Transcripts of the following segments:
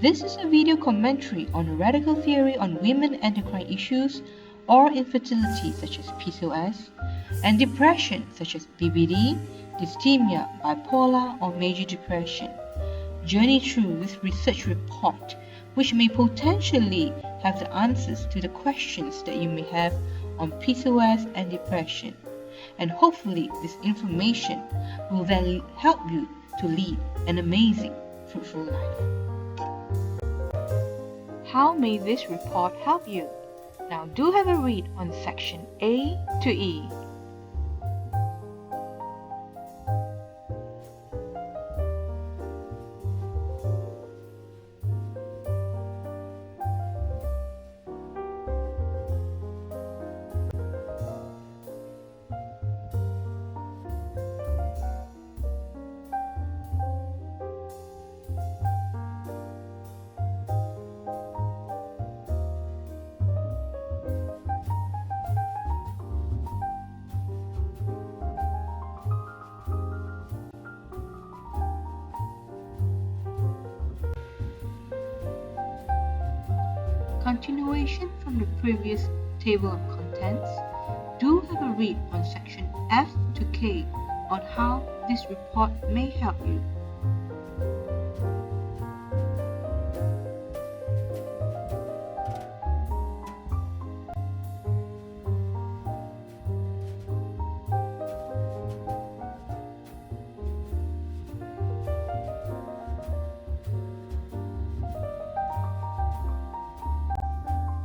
This is a video commentary on a radical theory on women endocrine issues or infertility such as PCOS, and depression such as BPD, dysthymia, bipolar, or major depression. Journey through this research report, which may potentially have the answers to the questions that you may have on PCOS and depression. And hopefully this information will then help you to lead an amazing, fruitful life. How may this report help you? Now do have a read on section A to E. Continuation from the previous table of contents, do have a read on section F to K on how this report may help you.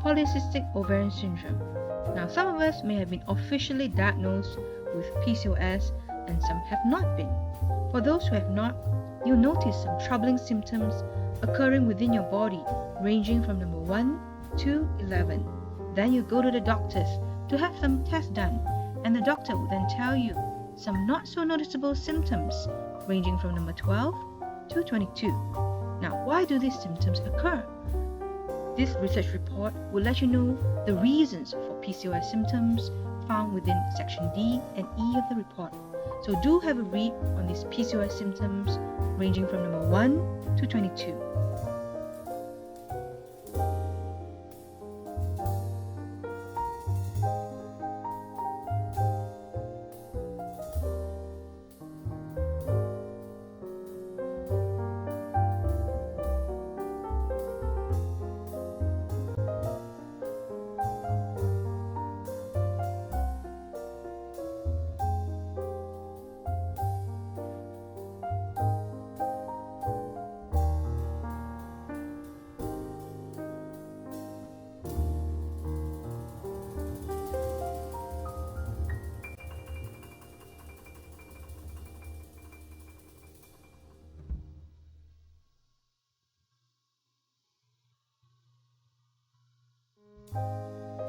Polycystic ovarian syndrome. Now, some of us may have been officially diagnosed with PCOS and some have not been. For those who have not, you'll notice some troubling symptoms occurring within your body, ranging from number 1 to 11. Then you go to the doctors to have some tests done, and the doctor will then tell you some not so noticeable symptoms, ranging from number 12 to 22. Now, why do these symptoms occur? This research report will let you know the reasons for PCOS symptoms found within section D and E of the report. So do have a read on these PCOS symptoms ranging from number 1 to 22.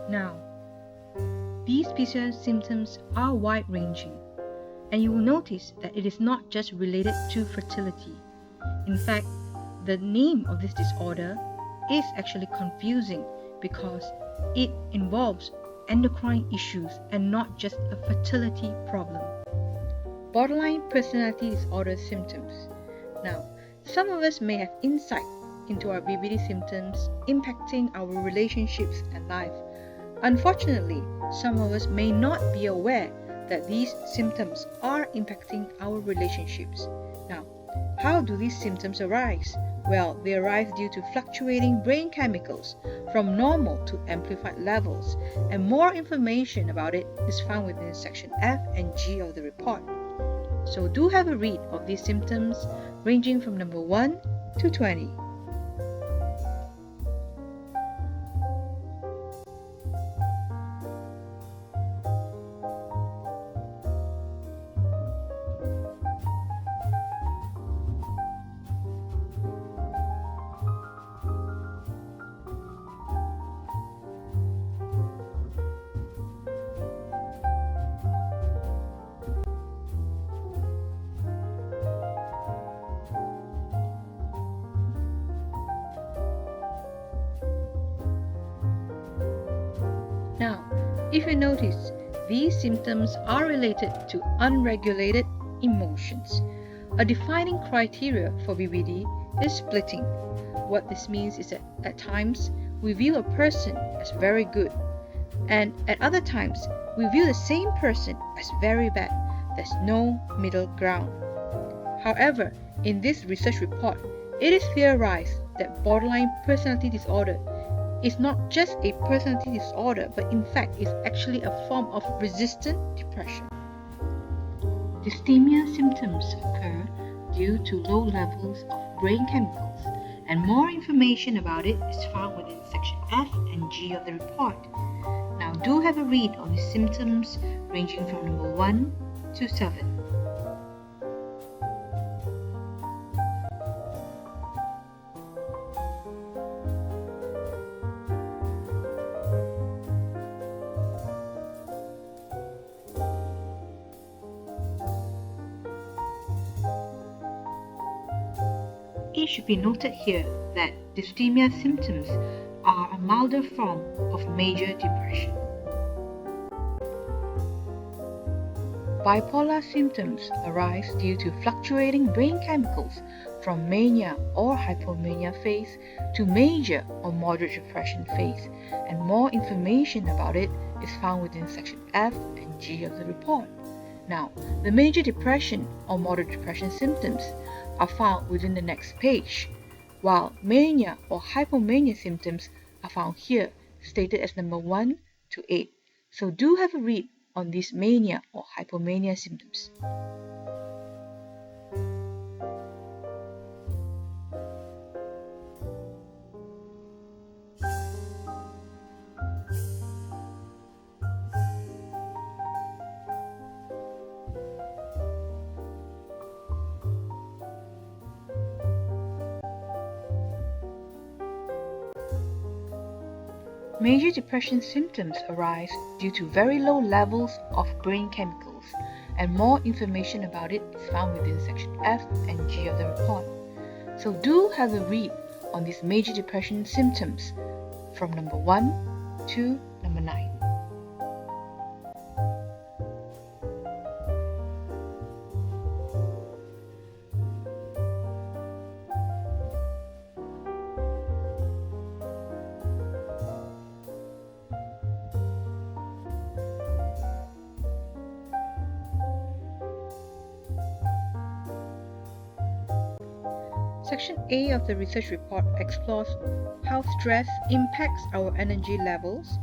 Now, these PCOS symptoms are wide-ranging, and you will notice that it is not just related to fertility. In fact, the name of this disorder is actually confusing because it involves endocrine issues and not just a fertility problem. Borderline personality disorder symptoms. Now, some of us may have insight into our BPD symptoms impacting our relationships and life. Unfortunately, some of us may not be aware that these symptoms are impacting our relationships. Now, how do these symptoms arise? Well, they arise due to fluctuating brain chemicals from normal to amplified levels, and more information about it is found within section F and G of the report. So do have a read of these symptoms ranging from number 1 to 20. Now, if you notice, these symptoms are related to unregulated emotions. A defining criteria for VBD is splitting. What this means is that at times we view a person as very good, and at other times we view the same person as very bad. There's no middle ground. However, in this research report, it is theorized that borderline personality disorder is not just a personality disorder, but in fact is actually a form of resistant depression. Dysthymia symptoms occur due to low levels of brain chemicals, and more information about it is found within section F and G of the report. Now do have a read on the symptoms ranging from number 1 to 7. It should be noted here that dysthymia symptoms are a milder form of major depression. Bipolar symptoms arise due to fluctuating brain chemicals from mania or hypomania phase to major or moderate depression phase, and more information about it is found within section F and G of the report. Now, the major depression or moderate depression symptoms are found within the next page, while mania or hypomania symptoms are found here, stated as number 1 to 8. So do have a read on these mania or hypomania symptoms. Major depression symptoms arise due to very low levels of brain chemicals, and more information about it is found within section F and G of the report. So do have a read on these major depression symptoms from number 1 to number 9. Section A of the research report explores how stress impacts our energy levels,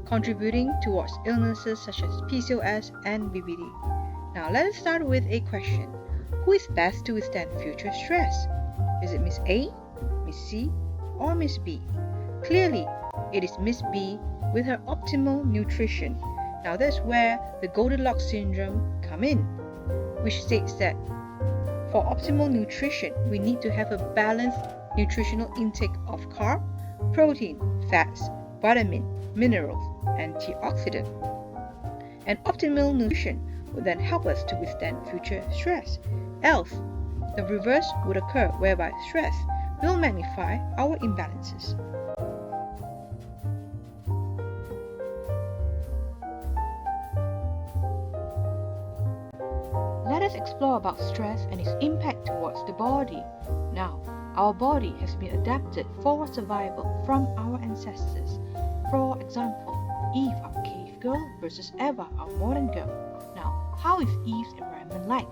contributing towards illnesses such as PCOS and VBD. Now let us start with a question. Who is best to withstand future stress? Is it Miss A, Miss C, or Miss B? Clearly, it is Miss B with her optimal nutrition. Now that's where the Goldilocks syndrome come in, which states that for optimal nutrition, we need to have a balanced nutritional intake of carb, protein, fats, vitamin, minerals, and antioxidant. And optimal nutrition would then help us to withstand future stress. Else, the reverse would occur whereby stress will magnify our imbalances. Let us explore about stress and its impact towards the body. Now, our body has been adapted for survival from our ancestors. For example, Eve, our cave girl, versus Eva, our modern girl. Now, how is Eve's environment like?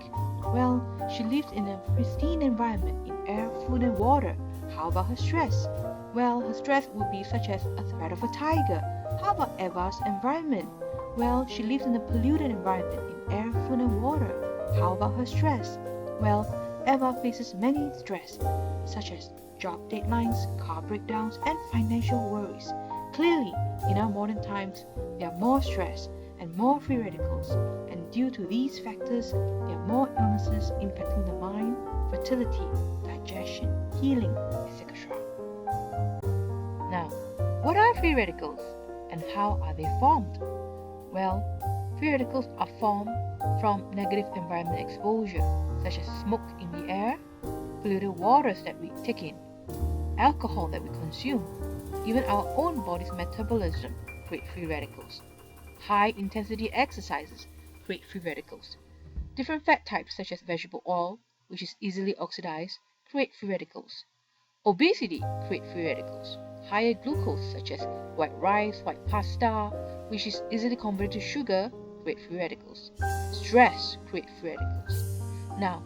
Well, she lives in a pristine environment in air, food, and water. How about her stress? Well, her stress would be such as a threat of a tiger. How about Eva's environment? Well, she lives in a polluted environment in air, food, and water. How about her stress? Well, Eva faces many stress, such as job deadlines, car breakdowns, and financial worries. Clearly, in our modern times, there are more stress and more free radicals, and due to these factors, there are more illnesses impacting the mind, fertility, digestion, healing, etc. Now, what are free radicals and how are they formed? Well, free radicals are formed from negative environment exposure, such as smoke in the air, polluted waters that we take in, alcohol that we consume, even our own body's metabolism create free radicals. High intensity exercises create free radicals. Different fat types such as vegetable oil, which is easily oxidized, create free radicals. Obesity creates free radicals. Higher glucose, such as white rice, white pasta, which is easily converted to sugar, create free radicals. Stress creates free radicals. Now,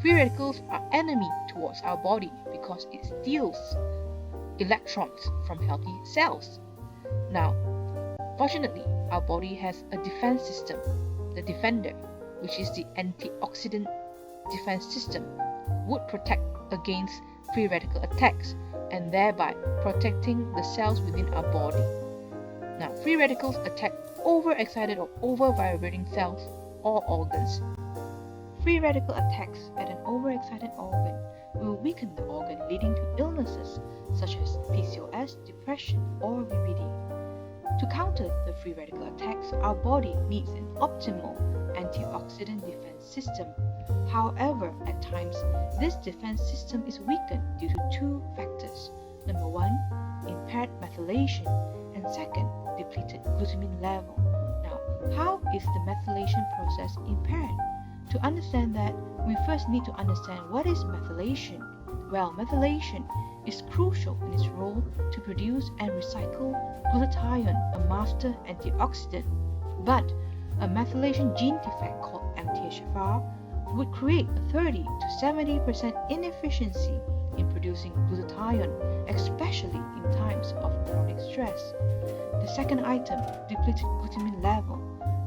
free radicals are enemy towards our body because it steals electrons from healthy cells. Now, fortunately, our body has a defense system, the defender, which is the antioxidant defense system, would protect against free radical attacks and thereby protecting the cells within our body. Now, free radicals attack overexcited or over-vibrating cells or organs. Free radical attacks at an overexcited organ will weaken the organ, leading to illnesses such as PCOS, depression, or VVD. To counter the free radical attacks, our body needs an optimal antioxidant defense system. However, at times, this defense system is weakened due to two factors. Number one, impaired methylation, and second, depleted glutamine level. Now, how is the methylation process impaired? To understand that, we first need to understand what is methylation. Well, methylation is crucial in its role to produce and recycle glutathione, a master antioxidant. But a methylation gene defect called MTHFR would create a 30 to 70% inefficiency in producing glutathione, especially in times of chronic stress. The second item, depleted glutamine level.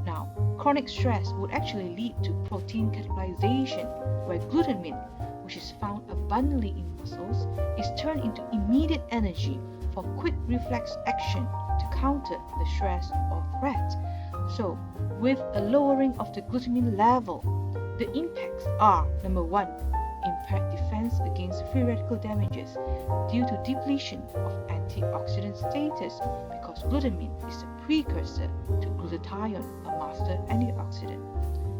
Now, chronic stress would actually lead to protein catalyzation, where glutamine, which is found abundantly in muscles, is turned into immediate energy for quick reflex action to counter the stress or threat. So, with a lowering of the glutamine level, the impacts are, number one, impaired defense against free radical damages due to depletion of antioxidant status because glutamine is a precursor to glutathione, a master antioxidant.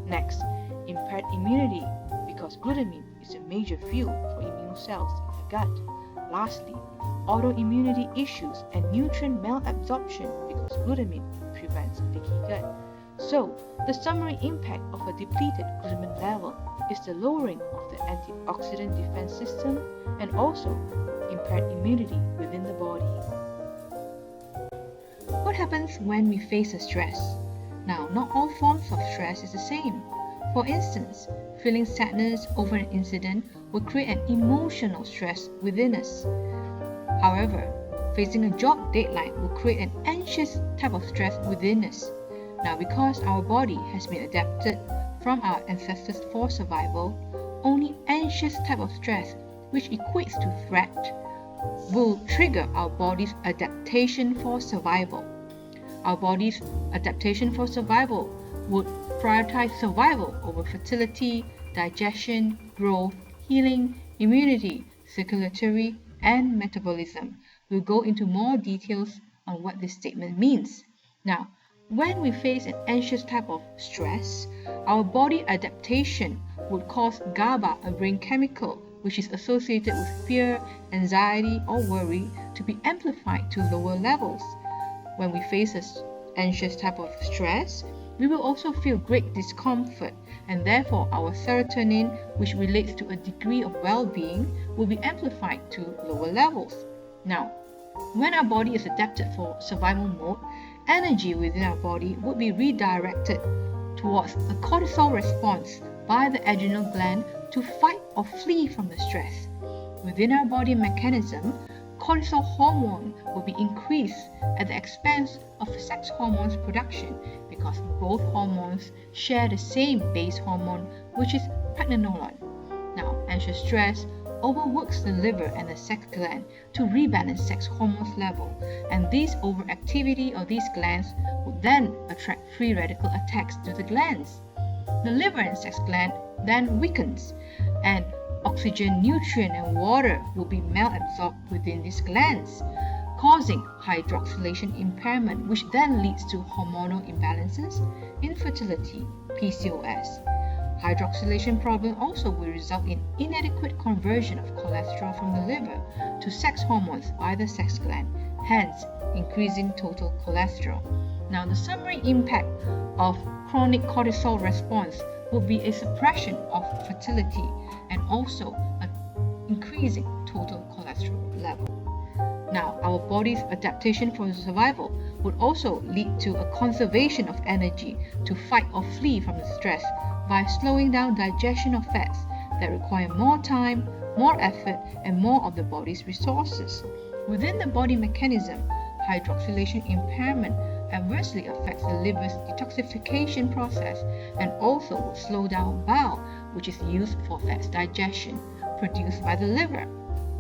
Next, impaired immunity because glutamine is a major fuel for immune cells in the gut. Lastly, autoimmunity issues and nutrient malabsorption because glutamine prevents leaky gut. So, the summary impact of a depleted glutamine level is the lowering of the antioxidant defense system and also impaired immunity within the body. What happens when we face a stress? Now, not all forms of stress is the same. For instance, feeling sadness over an incident will create an emotional stress within us. However, facing a job deadline will create an anxious type of stress within us. Now, because our body has been adapted from our ancestors for survival, only anxious type of stress, which equates to threat, will trigger our body's adaptation for survival. Our body's adaptation for survival would prioritize survival over fertility, digestion, growth, healing, immunity, circulatory, and metabolism. We'll go into more details on what this statement means. Now, when we face an anxious type of stress, our body adaptation would cause GABA, a brain chemical, which is associated with fear, anxiety, or worry, to be amplified to lower levels. When we face an anxious type of stress, we will also feel great discomfort, and therefore our serotonin, which relates to a degree of well-being, will be amplified to lower levels. Now, when our body is adapted for survival mode, energy within our body would be redirected towards a cortisol response by the adrenal gland to fight or flee from the stress. Within our body mechanism, cortisol hormone will be increased at the expense of sex hormones production because both hormones share the same base hormone, which is pregnenolone. Now, anxious stress overworks the liver and the sex gland to rebalance sex hormones level, and this overactivity of these glands would then attract free radical attacks to the glands. The liver and sex gland then weakens, and oxygen, nutrient, and water will be malabsorbed within these glands, causing hydroxylation impairment, which then leads to hormonal imbalances, infertility, PCOS. Hydroxylation problem also will result in inadequate conversion of cholesterol from the liver to sex hormones by the sex gland, hence increasing total cholesterol. Now, the summary impact of chronic cortisol response will be a suppression of fertility and also an increasing total cholesterol level. Now, our body's adaptation for survival would also lead to a conservation of energy to fight or flee from the stress by slowing down digestion of fats that require more time, more effort, and more of the body's resources. Within the body mechanism, hydroxylation impairment adversely affects the liver's detoxification process and also will slow down bile, which is used for fats digestion, produced by the liver.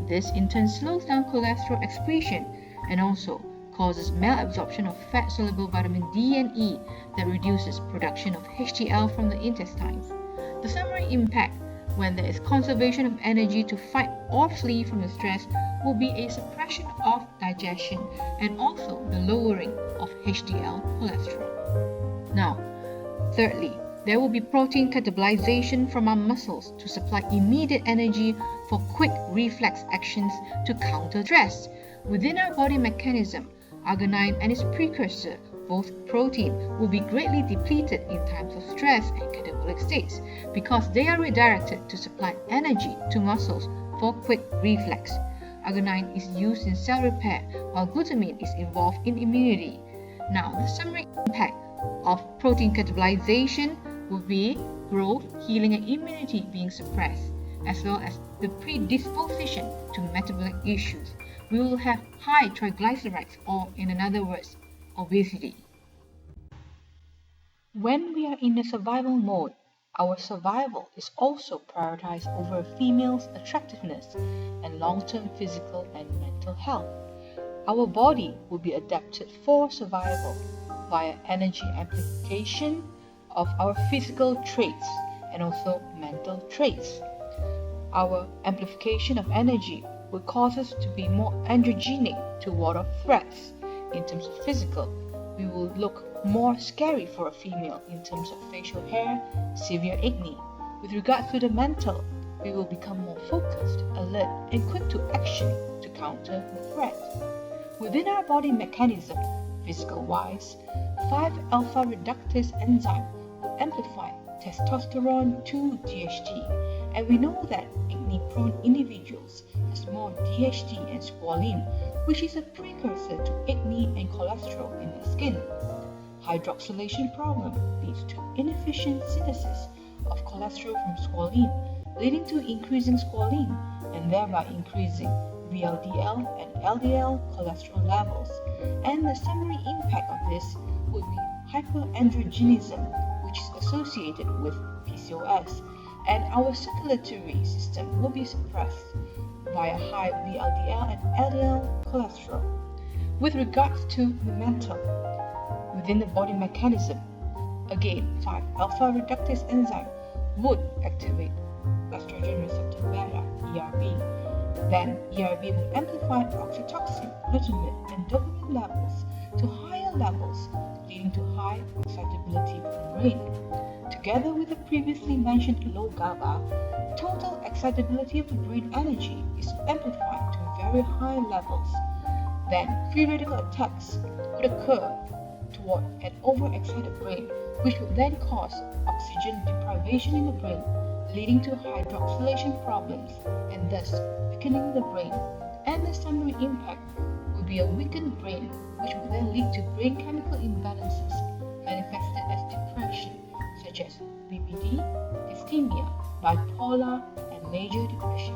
This in turn slows down cholesterol excretion and also causes malabsorption of fat-soluble vitamin D and E that reduces production of HDL from the intestines. The summary impact when there is conservation of energy to fight or flee from the stress will be a suppression of digestion and also the lowering of HDL cholesterol. Now, thirdly, there will be protein catabolization from our muscles to supply immediate energy for quick reflex actions to counter stress. Within our body mechanism, arginine and its precursor, both protein, will be greatly depleted in times of stress and catabolic states because they are redirected to supply energy to muscles for quick reflex. Arginine is used in cell repair while glutamine is involved in immunity. Now, the summary impact of protein catabolization will be growth, healing, and immunity being suppressed, as well as the predisposition to metabolic issues. We will have high triglycerides, or in other words, obesity. When we are in the survival mode, our survival is also prioritized over a female's attractiveness and long-term physical and mental health. Our body will be adapted for survival via energy amplification of our physical traits and also mental traits. Our amplification of energy will cause us to be more androgenic to ward off threats. In terms of physical, we will look more scary for a female in terms of facial hair, severe acne. With regards to the mental, we will become more focused, alert, and quick to action to counter the threat. Within our body mechanism, physical-wise, 5-alpha reductase enzyme will amplify testosterone to DHT, and we know that acne-prone individuals has more DHT and squalene, which is a precursor to acne and cholesterol in the skin. Hydroxylation problem leads to inefficient synthesis of cholesterol from squalene, leading to increasing squalene and thereby increasing VLDL and LDL cholesterol levels. And the summary impact of this would be hyperandrogenism, which is associated with PCOS, and our circulatory system will be suppressed via high VLDL and LDL cholesterol. With regards to the mental, within the body mechanism, again, 5-alpha reductase enzyme would activate estrogen receptor beta, ERB. Then ERB will amplify oxytocin, glutamate, and dopamine levels to higher levels, leading to high excitability of the brain. Together with the previously mentioned low GABA, total excitability of the brain energy is amplified to very high levels. Then free radical attacks could occur toward an overexcited brain, which would then cause oxygen deprivation in the brain, leading to hydroxylation problems and thus weakening the brain. And the summary impact would be a weakened brain, which would then lead to brain chemical imbalances manifested as depression, such as BPD, dysthymia, bipolar, and major depression.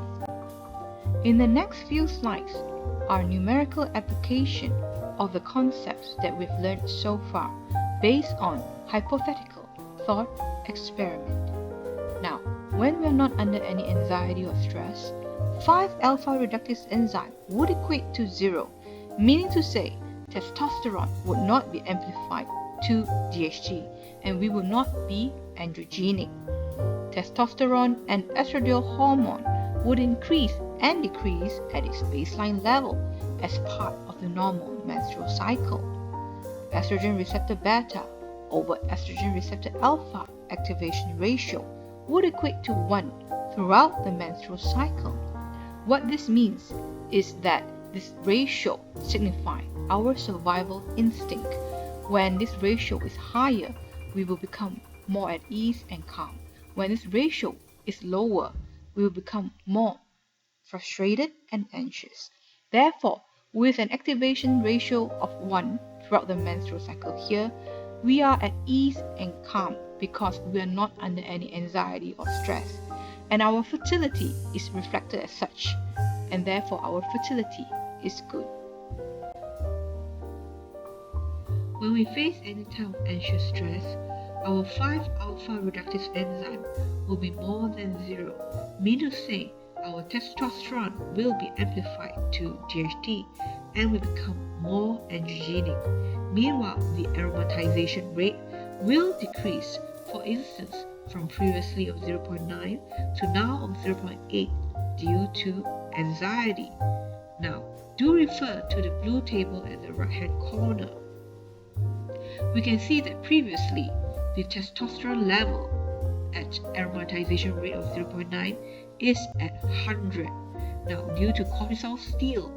In the next few slides are numerical application of the concepts that we've learned so far based on hypothetical thought experiment. Now, when we are not under any anxiety or stress, 5-alpha reductase enzyme would equate to 0, meaning to say testosterone would not be amplified to DHT and we will not be androgenic. Testosterone and estradiol hormone would increase and decrease at its baseline level as part of the normal menstrual cycle. Estrogen receptor beta over estrogen receptor alpha activation ratio would equate to 1 throughout the menstrual cycle. What this means is that this ratio signifies our survival instinct. When this ratio is higher, we will become more at ease and calm. when this ratio is lower, we will become more frustrated and anxious. Therefore, with an activation ratio of 1 throughout the menstrual cycle here, we are at ease and calm because we are not under any anxiety or stress, and our fertility is reflected as such, and therefore our fertility is good. When we face any type of anxious stress, our 5-alpha reductase enzyme will be more than 0, meaning to say our testosterone will be amplified to DHT and will become more androgenic. Meanwhile, the aromatization rate will decrease, for instance, from previously of 0.9 to now of 0.8 due to anxiety. Now, do refer to the blue table at the right-hand corner. We can see that previously, the testosterone level at aromatization rate of 0.9 is at 100. Now, due to cortisol steal,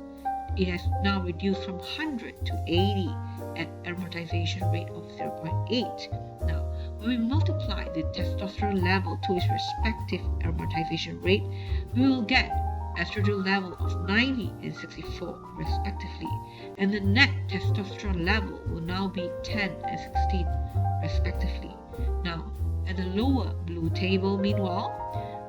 it has now reduced from 100 to 80 at aromatization rate of 0.8. Now, when we multiply the testosterone level to its respective aromatization rate, we will get estrogen level of 90 and 64 respectively, and the net testosterone level will now be 10 and 16 respectively. Now, at the lower blue table, meanwhile,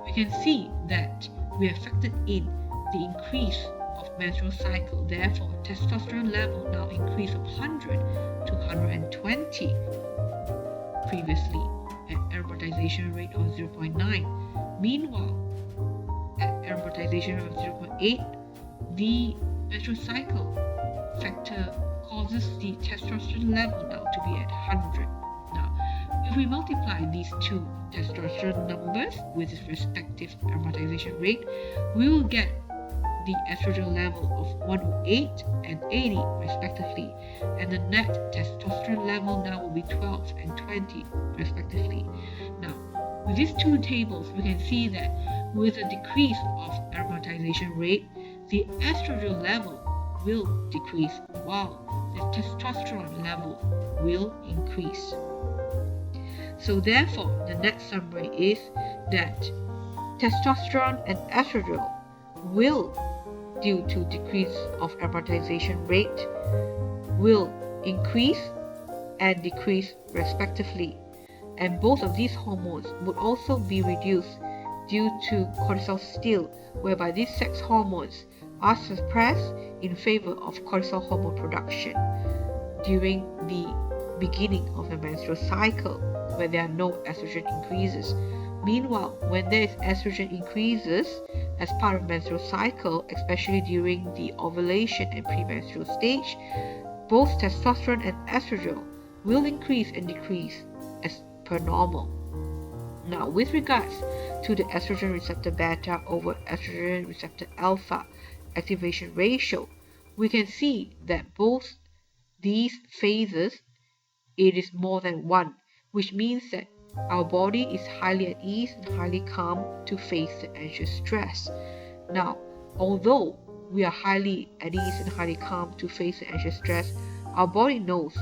we can see that we have factored in the increase of menstrual cycle. Therefore, testosterone level now increased from 100 to 120 previously at aromatization rate of 0.9. Meanwhile, at aromatization of 0.8, the menstrual cycle factor causes the testosterone level now to be at 100. Now, if we multiply these two testosterone numbers with its respective aromatization rate, we will get the estrogen level of 108 and 80 respectively, and the net testosterone level now will be 12 and 20 respectively. Now, with these two tables, we can see that with a decrease of aromatization rate, the estrogen level will decrease while the testosterone level will increase. So therefore, the net summary is that testosterone and estrogen will, due to decrease of aromatization rate, will increase and decrease respectively, and both of these hormones would also be reduced due to cortisol steal, whereby these sex hormones are suppressed in favor of cortisol hormone production during the beginning of the menstrual cycle, where there are no estrogen increases. Meanwhile, when there is estrogen increases as part of menstrual cycle, especially during the ovulation and premenstrual stage, both testosterone and estrogen will increase and decrease as per normal. Now, with regards to the estrogen receptor beta over estrogen receptor alpha activation ratio, we can see that both these phases, it is more than 1, which means that our body is highly at ease and highly calm to face the anxious stress. Now, although we are highly at ease and highly calm to face the anxious stress, our body knows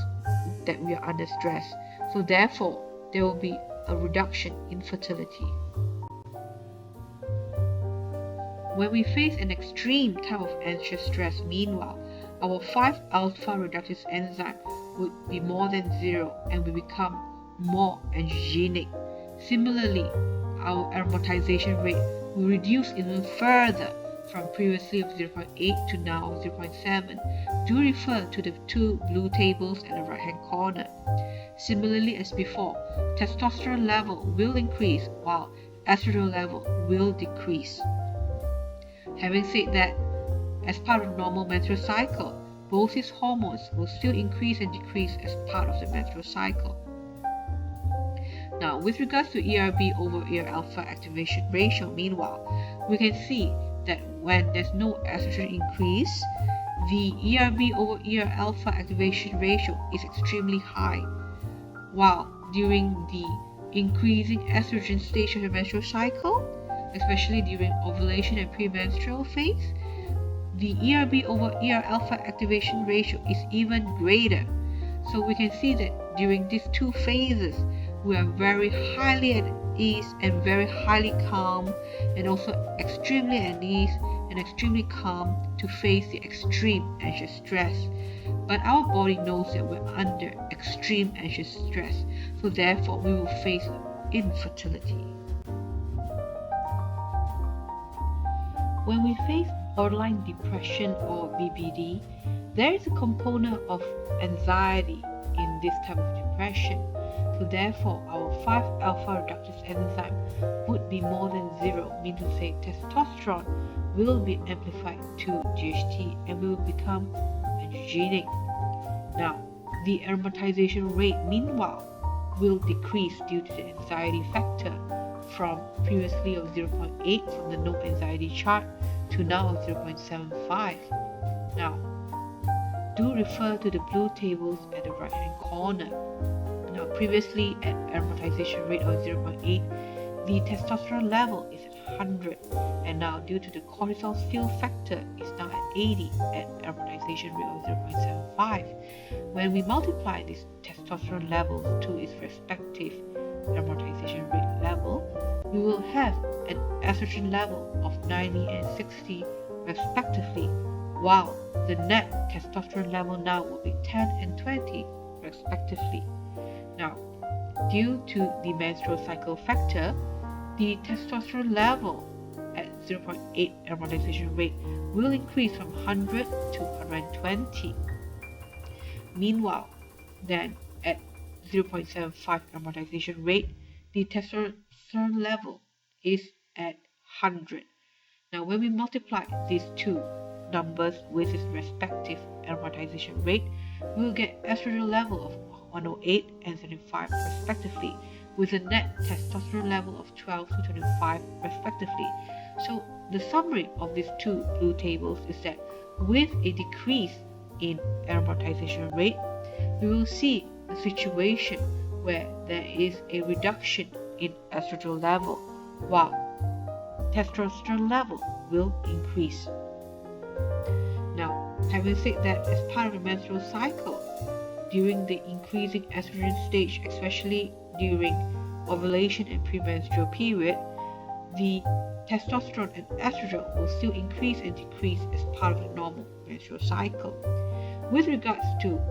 that we are under stress. So therefore, there will be a reduction in fertility. When we face an extreme type of anxious stress, meanwhile, our 5-alpha reductase enzyme would be more than 0 and will become more androgenic. Similarly, our aromatization rate will reduce even further from previously of 0.8 to now 0.7. Do refer to the two blue tables at the right hand corner. Similarly as before, testosterone level will increase while estrogen level will decrease. Having said that, as part of normal menstrual cycle, both these hormones will still increase and decrease as part of the menstrual cycle. Now, with regards to ERB over ER alpha activation ratio, meanwhile, we can see that when there's no estrogen increase, the ERB over ER alpha activation ratio is extremely high, while during the increasing estrogen stage of the menstrual cycle, especially during ovulation and premenstrual phase, the ERB over ER alpha activation ratio is even greater. So we can see that during these two phases, we are very highly at ease and very highly calm, and also extremely at ease and extremely calm to face the extreme anxious stress. But our body knows that we're under extreme anxious stress, so therefore we will face infertility. When we face borderline depression or BPD, there is a component of anxiety in this type of depression. So therefore, our 5-alpha reductase enzyme would be more than 0, meaning to say testosterone will be amplified to GHT and will become androgenic. Now, the aromatization rate, meanwhile, will decrease due to the anxiety factor from previously of 0.8 from the no anxiety chart to now of 0.75. Now, do refer to the blue tables at the right hand corner. Now, previously at aromatization rate of 0.8, the testosterone level is at 100, and now due to the cortisol field factor is now at 80 at aromatization rate of 0.75. When we multiply this testosterone level to its respective aromatization rate level, we will have an estrogen level of 90 and 60 respectively, while the net testosterone level now will be 10 and 20 respectively. Now, due to the menstrual cycle factor, the testosterone level at 0.8 aromatization rate will increase from 100 to 120. Meanwhile, then at 0.75 aromatization rate, the testosterone level is at 100. Now, when we multiply these two numbers with its respective aromatization rate, we will get estrogen level of 108 and 75 respectively, with a net testosterone level of 12 to 25 respectively. So the summary of these two blue tables is that with a decrease in aromatization rate, we will see a situation where there is a reduction in estrogen level, while testosterone level will increase. Now, having said that, as part of the menstrual cycle, during the increasing estrogen stage, especially during ovulation and premenstrual period, the testosterone and estrogen will still increase and decrease as part of the normal menstrual cycle. With regards to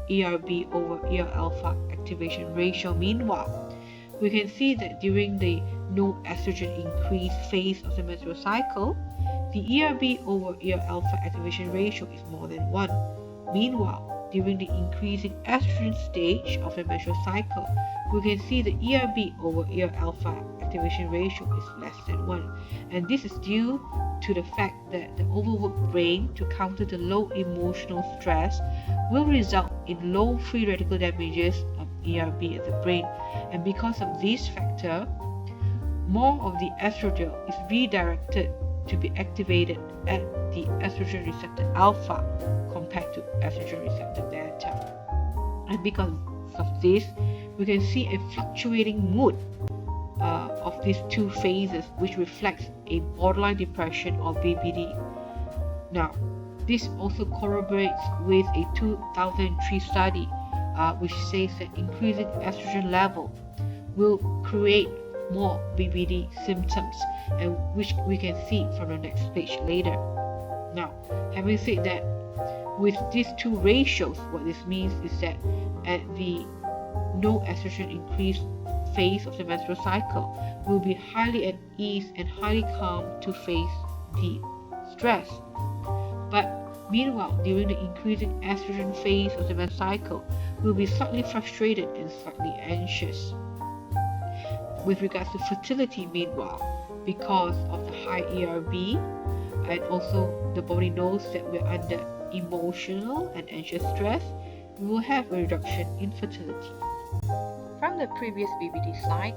ERB over ER alpha activation ratio, meanwhile, we can see that during the no estrogen increase phase of the menstrual cycle, the ERB over ER alpha activation ratio is more than 1. Meanwhile, during the increasing estrogen stage of the menstrual cycle, we can see the ERB over ER alpha activation ratio is less than 1. And this is due to the fact that the overworked brain to counter the low emotional stress will result in low free radical damages of ERB at the brain. And because of this factor, more of the estrogen is redirected to be activated at the estrogen receptor alpha compared to estrogen receptor beta. And because of this, we can see a fluctuating mood of these two phases, which reflects a borderline depression or BPD. Now, this also corroborates with a 2003 study which says that increasing estrogen level will create more BPD symptoms, and which we can see from the next page later. Now, having said that, with these two ratios, what this means is that at the no estrogen increase phase of the menstrual cycle, will be highly at ease and highly calm to face the stress. But meanwhile, during the increasing estrogen phase of the menstrual cycle, will be slightly frustrated and slightly anxious. With regards to fertility, meanwhile, because of the high ERB, and also the body knows that we're under emotional and anxious stress, we will have a reduction in fertility. From the previous BPD slide,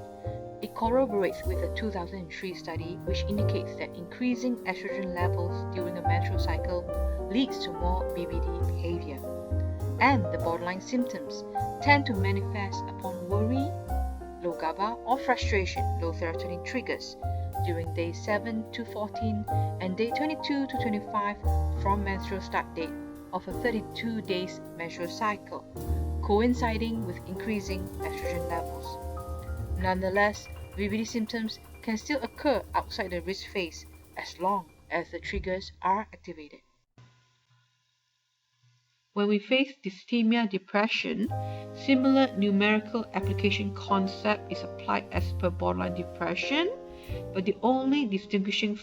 it corroborates with a 2003 study which indicates that increasing estrogen levels during a menstrual cycle leads to more BPD behavior. And the borderline symptoms tend to manifest upon worry, low GABA, or frustration, low serotonin triggers during day 7 to 14 and day 22 to 25 from menstrual start date of a 32 days menstrual cycle, coinciding with increasing estrogen levels. Nonetheless, VBD symptoms can still occur outside the risk phase as long as the triggers are activated. When we face dysthymia depression, similar numerical application concept is applied as per borderline depression, but the only distinguishing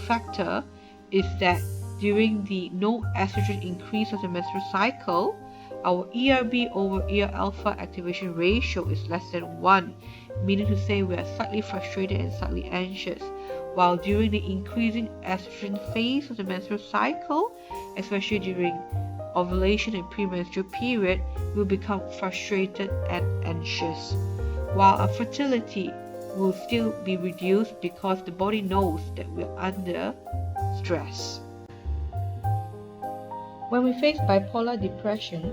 factor is that during the no estrogen increase of the menstrual cycle, our ERB over ER alpha activation ratio is less than 1, meaning to say we are slightly frustrated and slightly anxious, while during the increasing estrogen phase of the menstrual cycle, especially during ovulation and premenstrual period, will become frustrated and anxious, while our fertility will still be reduced because the body knows that we're under stress. When we face bipolar depression,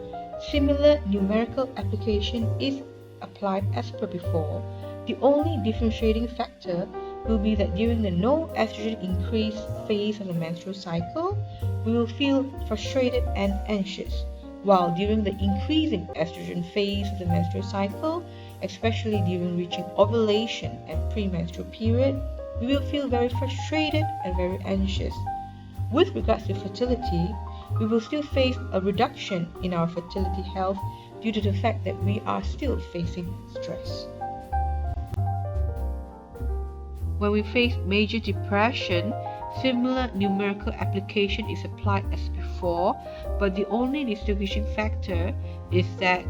similar numerical application is applied as per before. The only differentiating factor will be that during the no estrogen increase phase of the menstrual cycle, we will feel frustrated and anxious, while during the increasing estrogen phase of the menstrual cycle, especially during reaching ovulation and premenstrual period, we will feel very frustrated and very anxious. With regards to fertility, we will still face a reduction in our fertility health due to the fact that we are still facing stress. When we face major depression, similar numerical application is applied as before, but the only distinguishing factor is that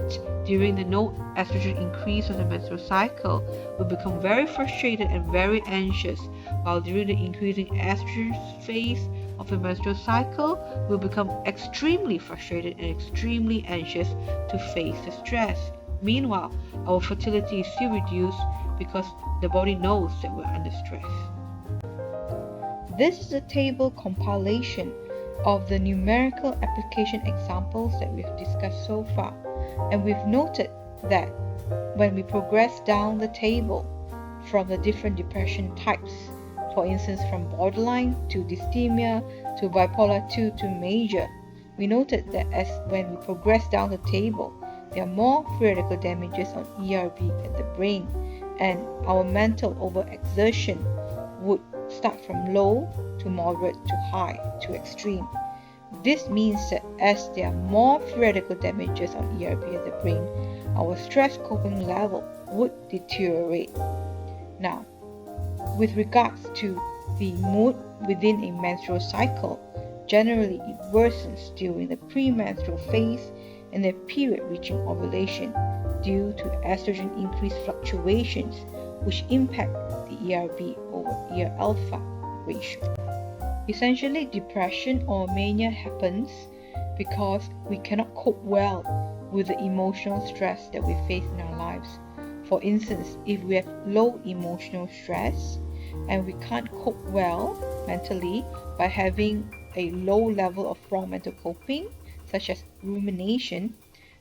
during the no estrogen increase of the menstrual cycle, we become very frustrated and very anxious, while during the increasing estrogen phase of the menstrual cycle, we'll become extremely frustrated and extremely anxious to face the stress. Meanwhile, our fertility is still reduced because the body knows that we're under stress. This is a table compilation of the numerical application examples that we've discussed so far, and we've noted that when we progress down the table from the different depression types, for instance from borderline to dysthymia to bipolar 2 to major, we noted that as when we progress down the table, there are more free radical damages on ERB at the brain, and our mental overexertion would start from low to moderate to high to extreme. This means that as there are more free radical damages on ERB at the brain, our stress coping level would deteriorate. Now, with regards to the mood within a menstrual cycle, generally it worsens during the premenstrual phase and the period reaching ovulation due to estrogen increase fluctuations which impact the ERB over ER alpha ratio. Essentially, depression or mania happens because we cannot cope well with the emotional stress that we face in our lives. For instance, if we have low emotional stress and we can't cope well mentally by having a low level of wrong mental coping, such as rumination,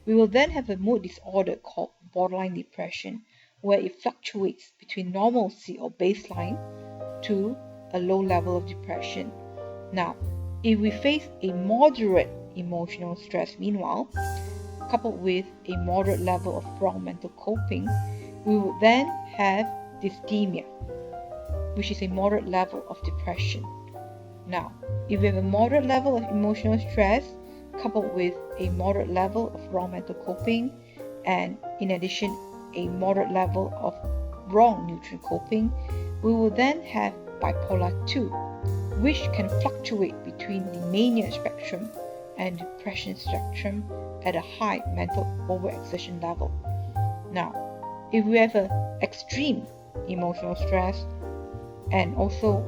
we will then have a mood disorder called borderline depression, where it fluctuates between normalcy or baseline to a low level of depression. Now, if we face a moderate emotional stress, meanwhile, coupled with a moderate level of wrong mental coping, we would then have dysthymia, which is a moderate level of depression. Now, if we have a moderate level of emotional stress coupled with a moderate level of wrong mental coping, and in addition a moderate level of wrong nutrient coping, we will then have bipolar 2, which can fluctuate between the mania spectrum and depression spectrum at a high mental overexertion level. Now, if we have an extreme emotional stress and also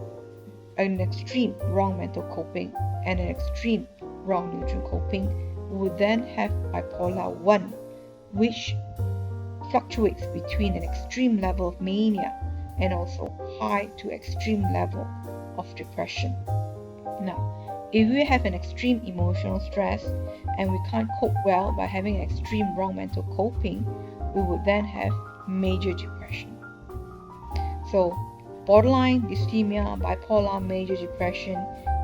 an extreme wrong mental coping and an extreme wrong nutrient coping, we would then have bipolar 1, which fluctuates between an extreme level of mania and also high to extreme level of depression. Now, if we have an extreme emotional stress and we can't cope well by having an extreme wrong mental coping, we would then have major depression. So, borderline, dysthymia, bipolar, major depression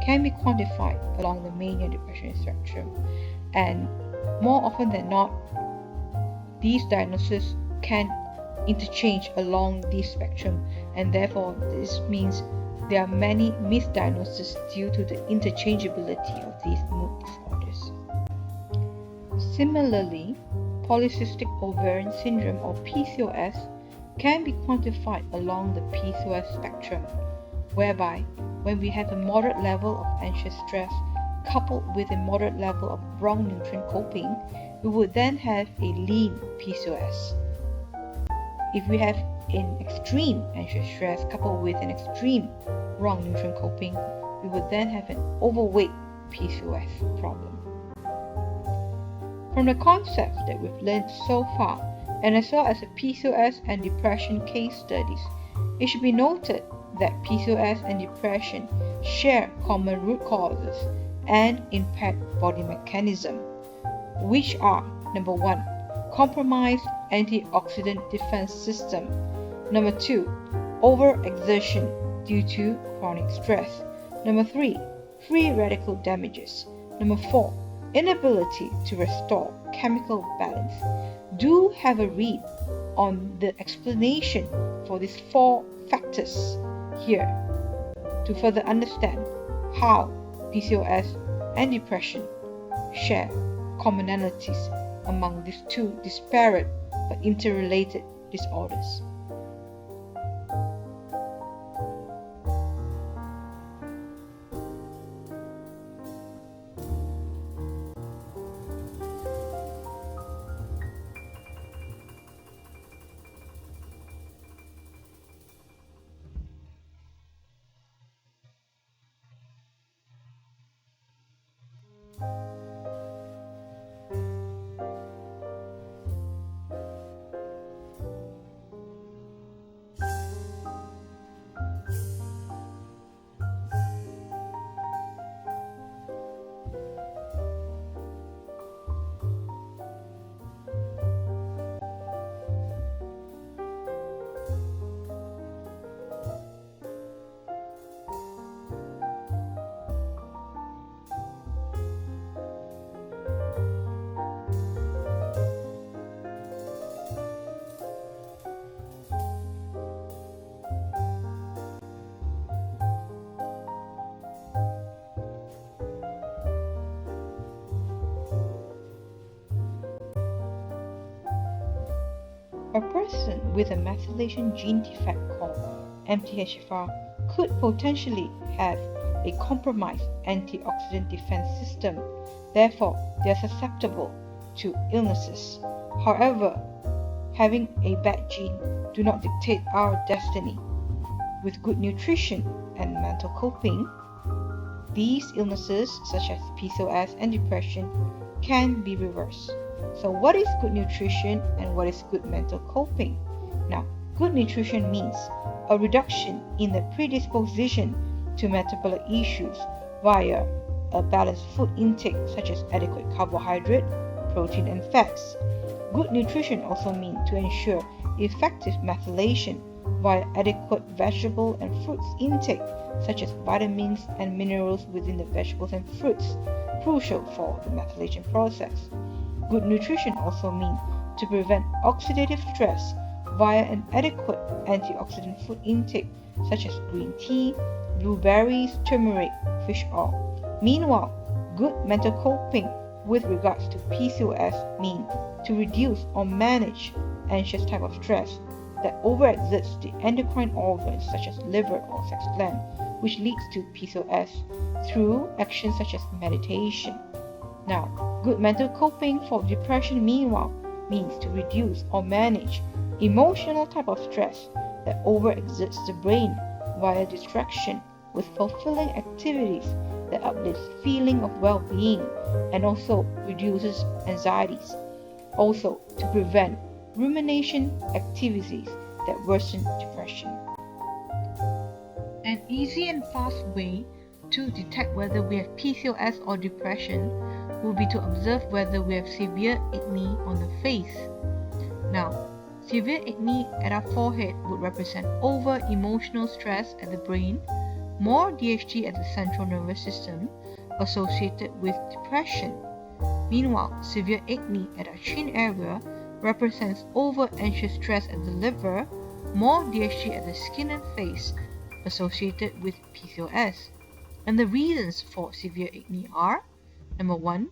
can be quantified along the mania depression spectrum, and more often than not, these diagnoses can interchange along this spectrum, and therefore this means there are many misdiagnoses due to the interchangeability of these mood disorders. Similarly, polycystic ovarian syndrome or PCOS can be quantified along the PCOS spectrum, whereby when we have a moderate level of anxious stress coupled with a moderate level of wrong nutrient coping, we would then have a lean PCOS. If we have an extreme anxious stress coupled with an extreme wrong nutrient coping, we would then have an overweight PCOS problem. From the concepts that we've learned so far, and as well as the PCOS and depression case studies, it should be noted that PCOS and depression share common root causes and impact body mechanism, which are: number 1, compromised antioxidant defense system; number 2, overexertion due to chronic stress; number 3, free radical damages; number 4, inability to restore chemical balance. Do have a read on the explanation for these 4 factors here to further understand how PCOS and depression share commonalities among these 2 disparate but interrelated disorders. A person with a methylation gene defect called MTHFR could potentially have a compromised antioxidant defense system. Therefore, they are susceptible to illnesses. However, having a bad gene do not dictate our destiny. With good nutrition and mental coping, these illnesses such as PCOS and depression can be reversed. So what is good nutrition and what is good mental coping? Now, good nutrition means a reduction in the predisposition to metabolic issues via a balanced food intake such as adequate carbohydrate, protein and fats. Good nutrition also means to ensure effective methylation via adequate vegetable and fruits intake such as vitamins and minerals within the vegetables and fruits, crucial for the methylation process. Good nutrition also means to prevent oxidative stress via an adequate antioxidant food intake such as green tea, blueberries, turmeric, fish oil. Meanwhile, good mental coping with regards to PCOS means to reduce or manage anxious type of stress that overexerts the endocrine organs such as liver or sex gland, which leads to PCOS through actions such as meditation. Now, good mental coping for depression meanwhile means to reduce or manage emotional type of stress that overexerts the brain via distraction with fulfilling activities that uplifts feeling of well-being and also reduces anxieties. Also, to prevent rumination activities that worsen depression. An easy and fast way to detect whether we have PCOS or depression will be to observe whether we have severe acne on the face. Now, severe acne at our forehead would represent over-emotional stress at the brain, more DHT at the central nervous system associated with depression. Meanwhile, severe acne at our chin area represents over-anxious stress at the liver, more DHT at the skin and face associated with PCOS. And the reasons for severe acne are: number 1,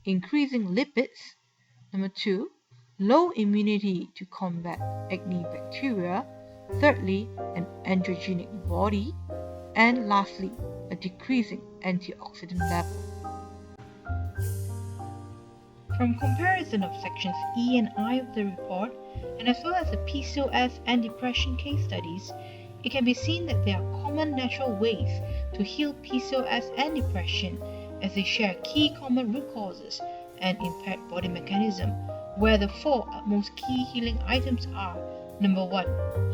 increasing lipids; number 2, low immunity to combat acne bacteria; thirdly, an androgenic body; and lastly, a decreasing antioxidant level. From comparison of sections E and I of the report, and as well as the PCOS and depression case studies, it can be seen that there are common natural ways to heal PCOS and depression, as they share key common root causes and impaired body mechanism, where the 4 most key healing items are: number 1,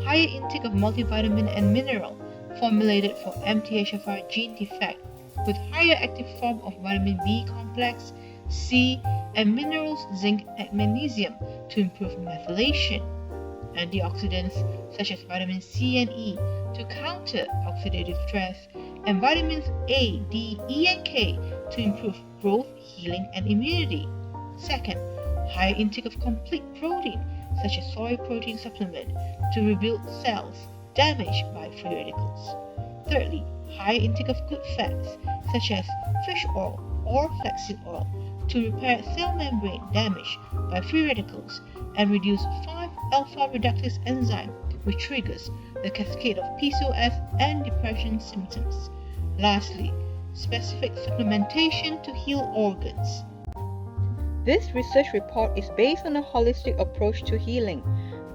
higher intake of multivitamin and mineral formulated for MTHFR gene defect, with higher active form of vitamin B complex, C, and minerals zinc and magnesium to improve methylation; antioxidants such as vitamin C and E to counter oxidative stress; and vitamins A, D, E, and K to improve growth, healing, and immunity. Second, higher intake of complete protein such as soy protein supplement to rebuild cells damaged by free radicals. Thirdly, higher intake of good fats such as fish oil or flaxseed oil to repair cell membrane damage by free radicals and reduce 5-alpha reductase enzyme, which triggers the cascade of PCOS and depression symptoms. Lastly, specific supplementation to heal organs. This research report is based on a holistic approach to healing,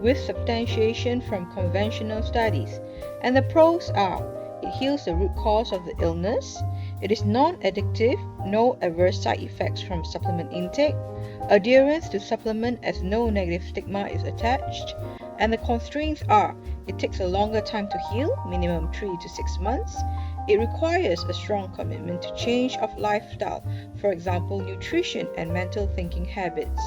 with substantiation from conventional studies, and the pros are: it heals the root cause of the illness, it is non-addictive, no adverse side effects from supplement intake, adherence to supplement as no negative stigma is attached, and the constraints are: it takes a longer time to heal, minimum 3 to 6 months, it requires a strong commitment to change of lifestyle, for example nutrition and mental thinking habits.